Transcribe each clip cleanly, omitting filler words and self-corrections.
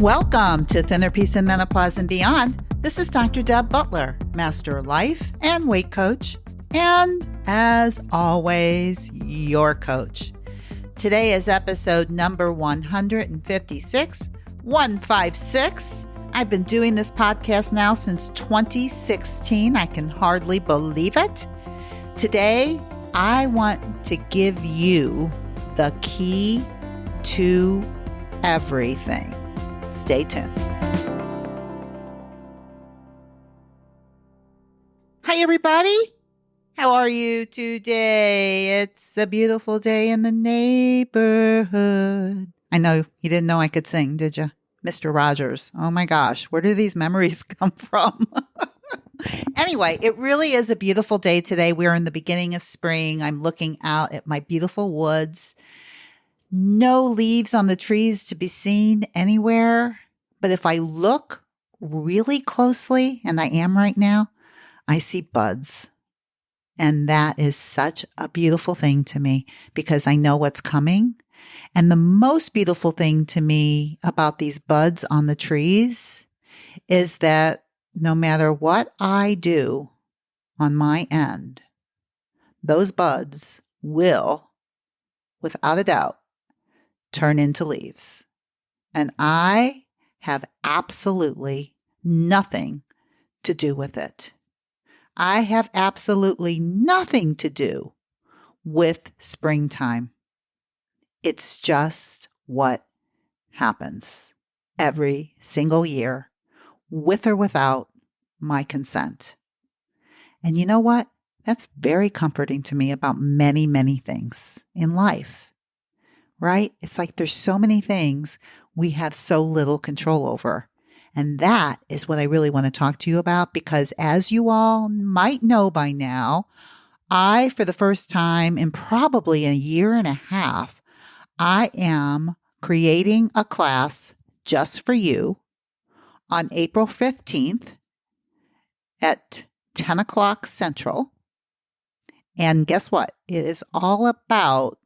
Welcome to Thinner Peace in Menopause and Beyond. This is Dr. Deb Butler, Master Life and Weight Coach, and as always, your coach. Today is episode number 156. I've been doing this podcast now since 2016. I can hardly believe it. Today, I want to give you the key to everything. Stay tuned. Hi, everybody. How are you today? It's a beautiful day in the neighborhood. I know you didn't know I could sing, did you? Mr. Rogers. Oh my gosh, where do these memories come from? Anyway, it really is a beautiful day today. We're in the beginning of spring. I'm looking out at my beautiful woods. No leaves on the trees to be seen anywhere. But if I look really closely, and I am right now, I see buds. And that is such a beautiful thing to me because I know what's coming. And the most beautiful thing to me about these buds on the trees is that no matter what I do on my end, those buds will, without a doubt, turn into leaves. And I have absolutely nothing to do with it. I have absolutely nothing to do with springtime. It's just what happens every single year, with or without my consent. And you know what? That's very comforting to me about many, many things in life. Right? It's like there's so many things we have so little control over. And that is what I really want to talk to you about because as you all might know by now, I, for the first time in probably a year and a half, I am creating a class just for you on April 15th at 10 o'clock Central. And guess what? It is all about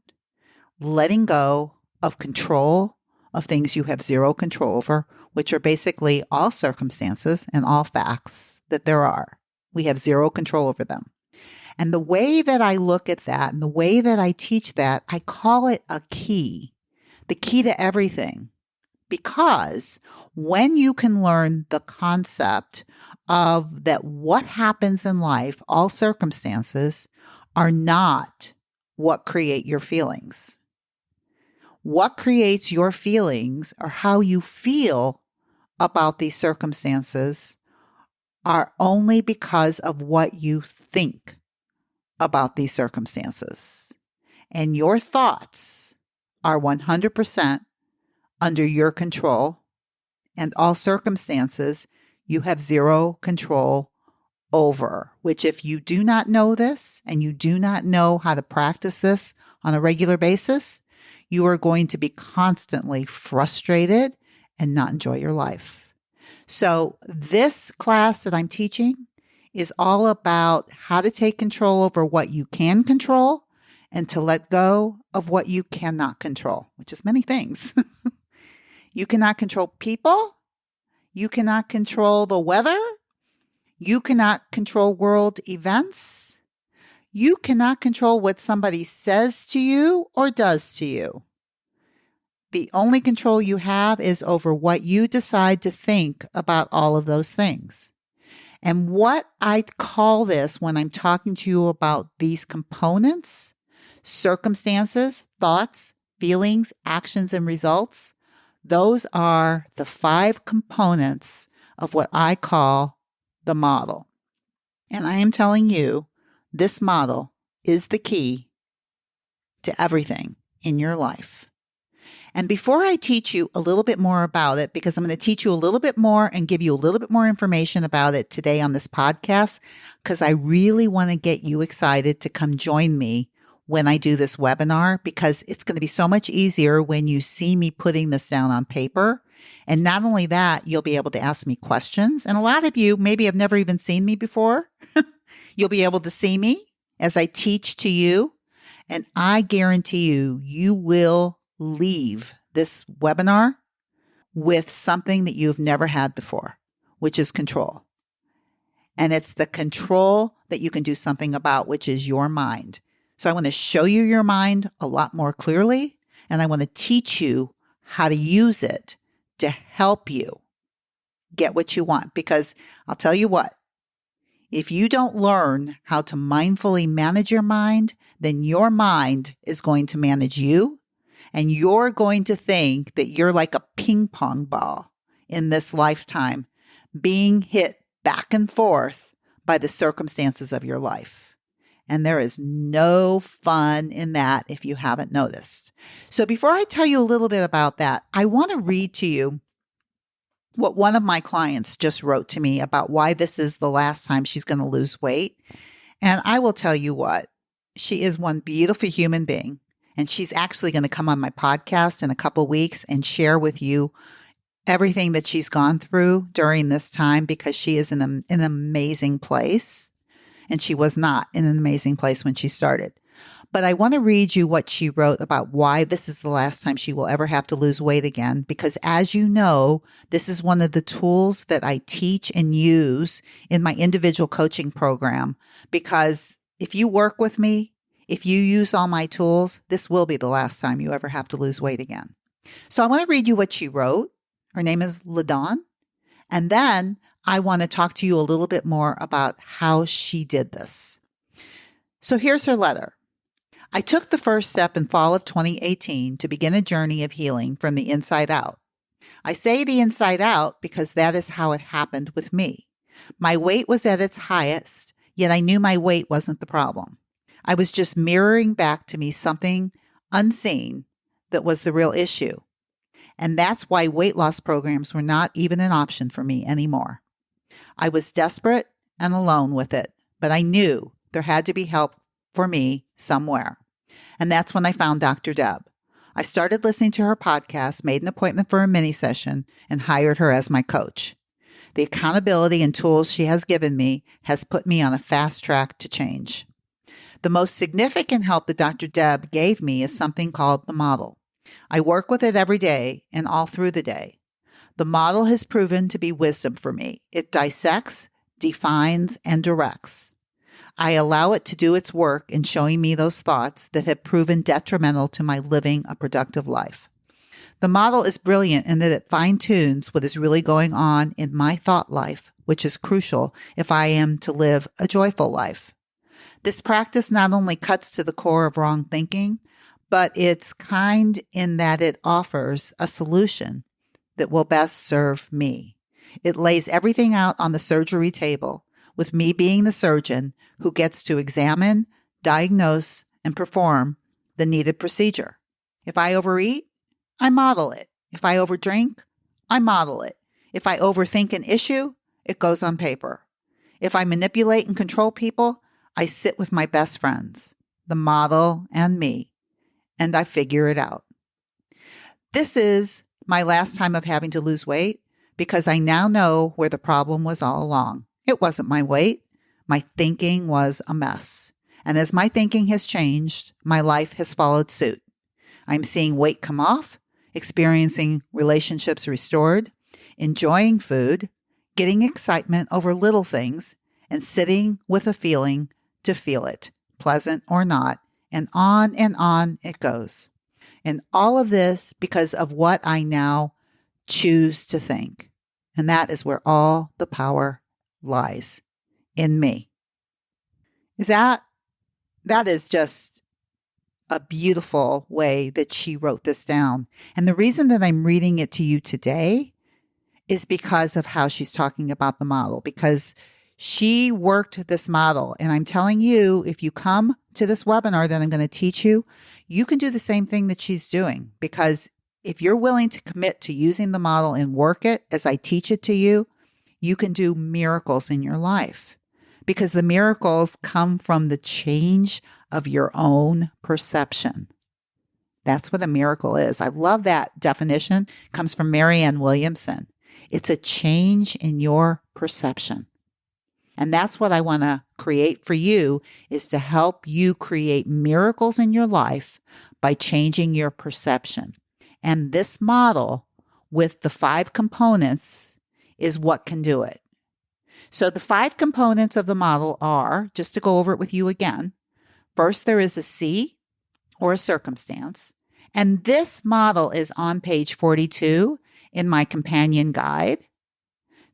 letting go of control of things you have zero control over, which are basically all circumstances and all facts that there are. We have zero control over them. And the way that I look at that and the way that I teach that, I call it a key, the key to everything. Because when you can learn the concept of that what happens in life, all circumstances are not what create your feelings. What creates your feelings or how you feel about these circumstances are only because of what you think about these circumstances. And your thoughts are 100% under your control, and all circumstances you have zero control over, which if you do not know this and you do not know how to practice this on a regular basis, you are going to be constantly frustrated and not enjoy your life. So this class that I'm teaching is all about how to take control over what you can control and to let go of what you cannot control, which is many things. You cannot control people. You cannot control the weather. You cannot control world events. You cannot control what somebody says to you or does to you. The only control you have is over what you decide to think about all of those things. And what I call this when I'm talking to you about these components, circumstances, thoughts, feelings, actions, and results, those are the 5 components of what I call the model. And I am telling you, this model is the key to everything in your life. And before I teach you a little bit more about it, because I'm going to teach you a little bit more and give you a little bit more information about it today on this podcast, because I really want to get you excited to come join me when I do this webinar, because it's going to be so much easier when you see me putting this down on paper. And not only that, you'll be able to ask me questions. And a lot of you maybe have never even seen me before. You'll be able to see me as I teach to you. And I guarantee you, you will leave this webinar with something that you've never had before, which is control. And it's the control that you can do something about, which is your mind. So I want to show you your mind a lot more clearly, and I want to teach you how to use it to help you get what you want. Because I'll tell you what, if you don't learn how to mindfully manage your mind, then your mind is going to manage you, and you're going to think that you're like a ping pong ball in this lifetime, being hit back and forth by the circumstances of your life. And there is no fun in that if you haven't noticed. So before I tell you a little bit about that, I want to read to you what one of my clients just wrote to me about why this is the last time she's going to lose weight. And I will tell you what, she is one beautiful human being. And she's actually going to come on my podcast in a couple of weeks and share with you everything that she's gone through during this time, because she is in an amazing place. And she was not in an amazing place when she started. But I want to read you what she wrote about why this is the last time she will ever have to lose weight again. Because as you know, this is one of the tools that I teach and use in my individual coaching program. Because if you work with me, if you use all my tools, this will be the last time you ever have to lose weight again. So I want to read you what she wrote. Her name is LaDawn. And then I want to talk to you a little bit more about how she did this. So here's her letter. I took the first step in fall of 2018 to begin a journey of healing from the inside out. I say the inside out because that is how it happened with me. My weight was at its highest, yet I knew my weight wasn't the problem. I was just mirroring back to me something unseen that was the real issue. And that's why weight loss programs were not even an option for me anymore. I was desperate and alone with it, but I knew there had to be help for me somewhere. And that's when I found Dr. Deb. I started listening to her podcast, made an appointment for a mini session, and hired her as my coach. The accountability and tools she has given me has put me on a fast track to change. The most significant help that Dr. Deb gave me is something called the model. I work with it every day and all through the day. The model has proven to be wisdom for me. It dissects, defines, and directs. I allow it to do its work in showing me those thoughts that have proven detrimental to my living a productive life. The model is brilliant in that it fine-tunes what is really going on in my thought life, which is crucial if I am to live a joyful life. This practice not only cuts to the core of wrong thinking, but it's kind in that it offers a solution that will best serve me. It lays everything out on the surgery table, with me being the surgeon who gets to examine, diagnose, and perform the needed procedure. If I overeat, I model it. If I overdrink, I model it. If I overthink an issue, it goes on paper. If I manipulate and control people, I sit with my best friends, the model and me, and I figure it out. This is my last time of having to lose weight because I now know where the problem was all along. It wasn't my weight. My thinking was a mess. And as my thinking has changed, my life has followed suit. I'm seeing weight come off, experiencing relationships restored, enjoying food, getting excitement over little things, and sitting with a feeling to feel it, pleasant or not, and on it goes. And all of this because of what I now choose to think. And that is where all the power lies, in me. That is just a beautiful way that she wrote this down. And the reason that I'm reading it to you today is because of how she's talking about the model, because she worked this model. And I'm telling you, if you come to this webinar that I'm going to teach you, you can do the same thing that she's doing. Because if you're willing to commit to using the model and work it as I teach it to you, you can do miracles in your life. Because the miracles come from the change of your own perception. That's what a miracle is. I love that definition. It comes from Marianne Williamson. It's a change in your perception. And that's what I want to create for you, is to help you create miracles in your life by changing your perception. And this model with the 5 components is what can do it. So the 5 components of the model are, just to go over it with you again, first there is a C or a circumstance. And this model is on page 42 in my companion guide.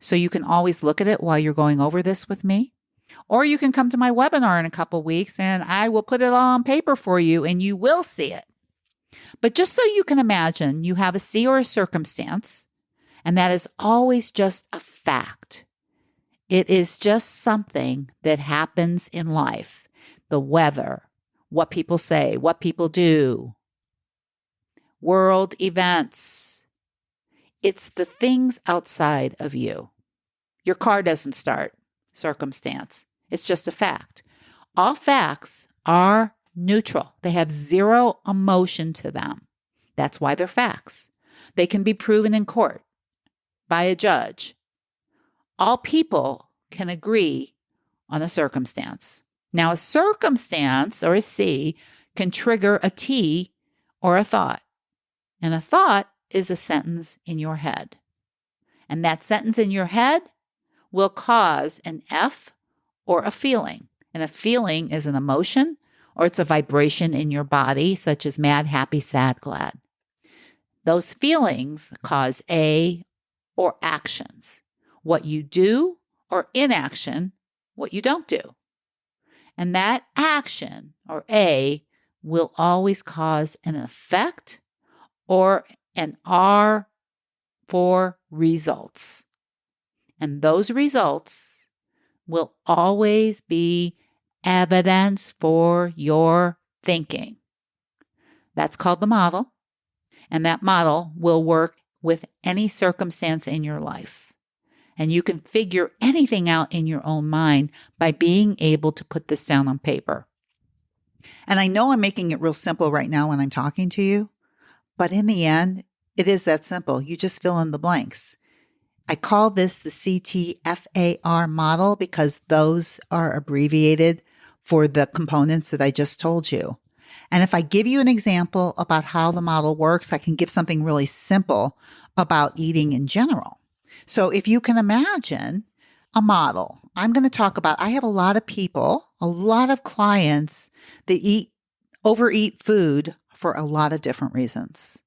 So you can always look at it while you're going over this with me. Or you can come to my webinar in a couple weeks and I will put it all on paper for you and you will see it. But just so you can imagine, you have a C or a circumstance, and that is always just a fact. It is just something that happens in life. The weather, what people say, what people do, world events. It's the things outside of you. Your car doesn't start, circumstance. It's just a fact. All facts are neutral. They have zero emotion to them. That's why they're facts. They can be proven in court by a judge. All people can agree on a circumstance. Now, a circumstance or a C can trigger a T or a thought. And a thought is a sentence in your head. And that sentence in your head will cause an F or a feeling. And a feeling is an emotion or it's a vibration in your body, such as mad, happy, sad, glad. Those feelings cause A or actions, what you do, or inaction, what you don't do. And that action, or A, will always cause an effect or an R for results. And those results will always be evidence for your thinking. That's called the model. And that model will work with any circumstance in your life. And you can figure anything out in your own mind by being able to put this down on paper. And I know I'm making it real simple right now when I'm talking to you, but in the end, it is that simple. You just fill in the blanks. I call this the CTFAR model because those are abbreviated for the components that I just told you. And if I give you an example about how the model works, I can give something really simple about eating in general. So if you can imagine a model, I'm going to talk about, I have a lot of people, a lot of clients that overeat food for a lot of different reasons.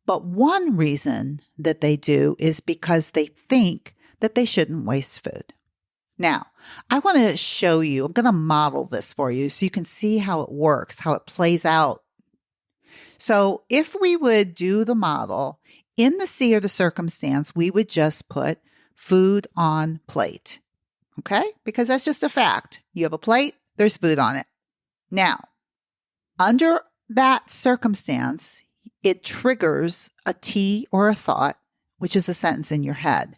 But one reason that they do is because they think that they shouldn't waste food. Now, I want to show you, I'm going to model this for you so you can see how it works, how it plays out. So if we would do the model, in the C or the circumstance, we would just put food on plate. Okay? Because that's just a fact. You have a plate, there's food on it. Now, under that circumstance, it triggers a T or a thought, which is a sentence in your head.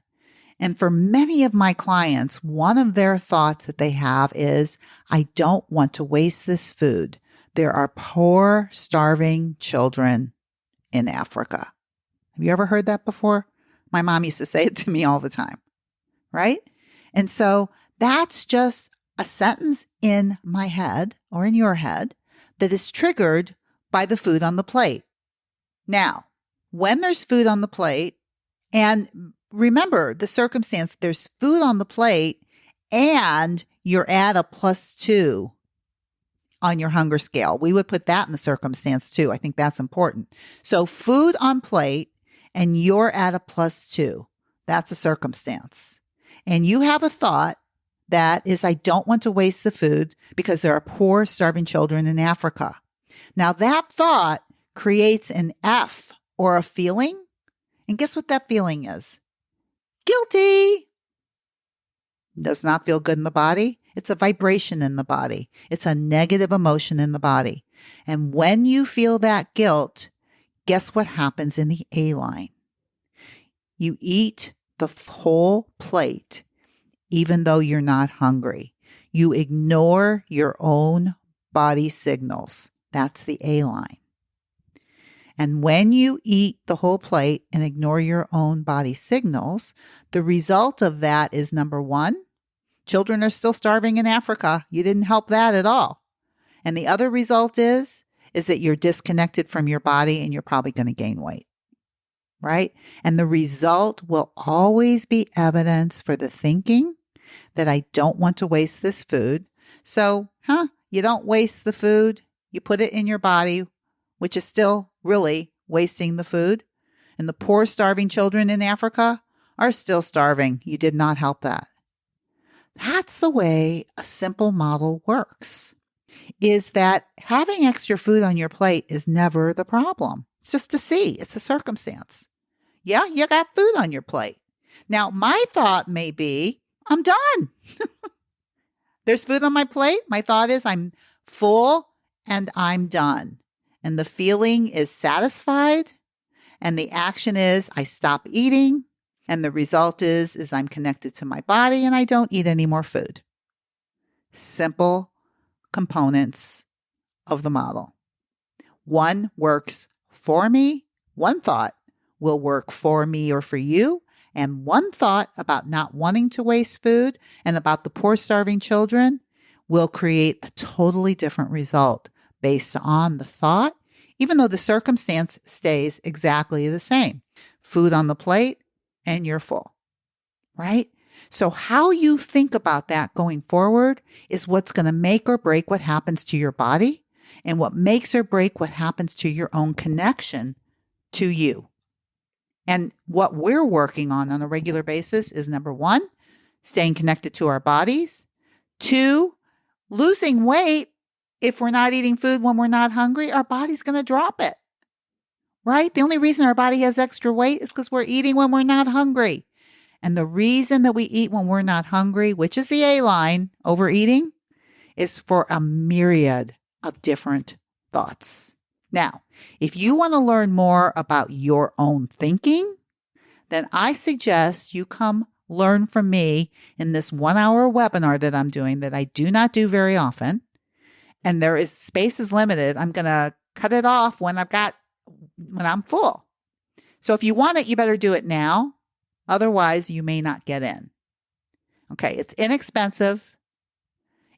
And for many of my clients, one of their thoughts that they have is, I don't want to waste this food. There are poor, starving children in Africa. Have you ever heard that before? My mom used to say it to me all the time, right? And so that's just a sentence in my head or in your head that is triggered by the food on the plate. Now, when there's food on the plate, and remember the circumstance, there's food on the plate and you're at a +2 on your hunger scale. We would put that in the circumstance too. I think that's important. So food on plate and you're at a +2. That's a circumstance. And you have a thought that is, I don't want to waste the food because there are poor, starving children in Africa. Now that thought creates an F or a feeling. And guess what that feeling is? Guilty. Does not feel good in the body. It's a vibration in the body. It's a negative emotion in the body. And when you feel that guilt, guess what happens in the A line? You eat the whole plate, even though you're not hungry. You ignore your own body signals. That's the A line. And when you eat the whole plate and ignore your own body signals, the result of that is, number one, children are still starving in Africa. You didn't help that at all. And the other result is that you're disconnected from your body and you're probably going to gain weight. right? And the result will always be evidence for the thinking that I don't want to waste this food. So, you don't waste the food. You put it in your body, which is still really wasting the food. And the poor, starving children in Africa are still starving. You did not help that. That's the way a simple model works, is that having extra food on your plate is never the problem. It's just a C. It's a circumstance. Yeah, you got food on your plate. Now, my thought may be, I'm done. There's food on my plate. My thought is I'm full and I'm done. And the feeling is satisfied. And the action is I stop eating. And the result is I'm connected to my body and I don't eat any more food. Simple components of the model. One works for me. One thought will work for me or for you. And one thought about not wanting to waste food and about the poor, starving children will create a totally different result based on the thought, even though the circumstance stays exactly the same. Food on the plate and you're full, right? So how you think about that going forward is what's going to make or break what happens to your body and what makes or break what happens to your own connection to you. And what we're working on a regular basis is, number one, staying connected to our bodies. 2, losing weight. If we're not eating food when we're not hungry, our body's going to drop it, right? The only reason our body has extra weight is because we're eating when we're not hungry. And the reason that we eat when we're not hungry, which is the A line, overeating, is for a myriad of different thoughts. Now, if you want to learn more about your own thinking, then I suggest you come learn from me in this 1-hour webinar that I'm doing that I do not do very often. And there is space is limited. I'm going to cut it off when I'm full. So if you want it, you better do it now. Otherwise, you may not get in. Okay, it's inexpensive.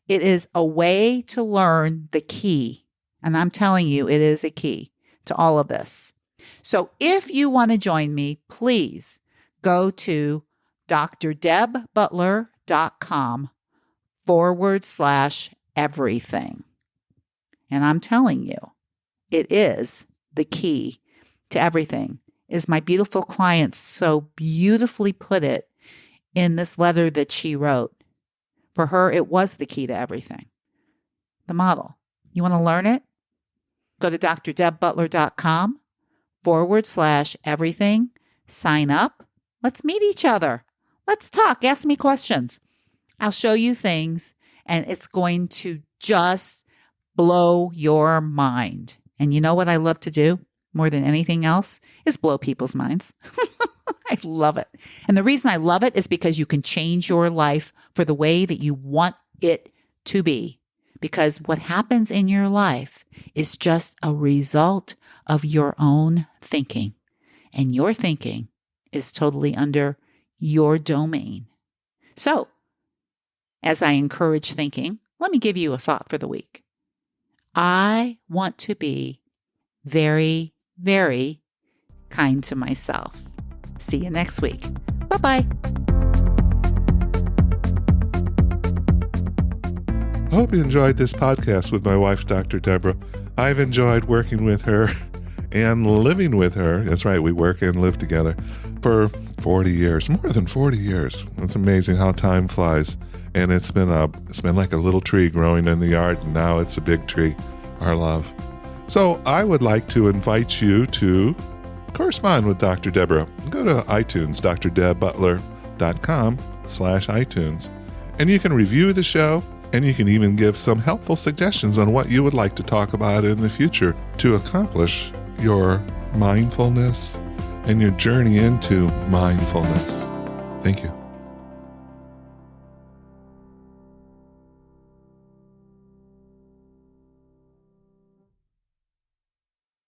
It is a way to learn the key. And I'm telling you, it is a key to all of this. So if you want to join me, please go to drdebbutler.com/everything. And I'm telling you, it is the key to everything. As my beautiful client so beautifully put it in this letter that she wrote. For her, it was the key to everything. The model. You want to learn it? Go to drdebbutler.com/everything. Sign up. Let's meet each other. Let's talk. Ask me questions. I'll show you things, and it's going to just blow your mind. And you know what I love to do more than anything else is blow people's minds. I love it. And the reason I love it is because you can change your life for the way that you want it to be. Because what happens in your life is just a result of your own thinking. And your thinking is totally under your domain. So, as I encourage thinking, let me give you a thought for the week. I want to be very, very kind to myself. See you next week. Bye-bye. I hope you enjoyed this podcast with my wife, Dr. Deborah. I've enjoyed working with her and living with her. That's right, we work and live together for 40 years, more than 40 years. It's amazing how time flies. And it's been like a little tree growing in the yard, and now it's a big tree, our love. So I would like to invite you to correspond with Dr. Deborah. Go to iTunes, drdebbutler.com/iTunes. And you can review the show, and you can even give some helpful suggestions on what you would like to talk about in the future to accomplish your mindfulness and your journey into mindfulness. Thank you.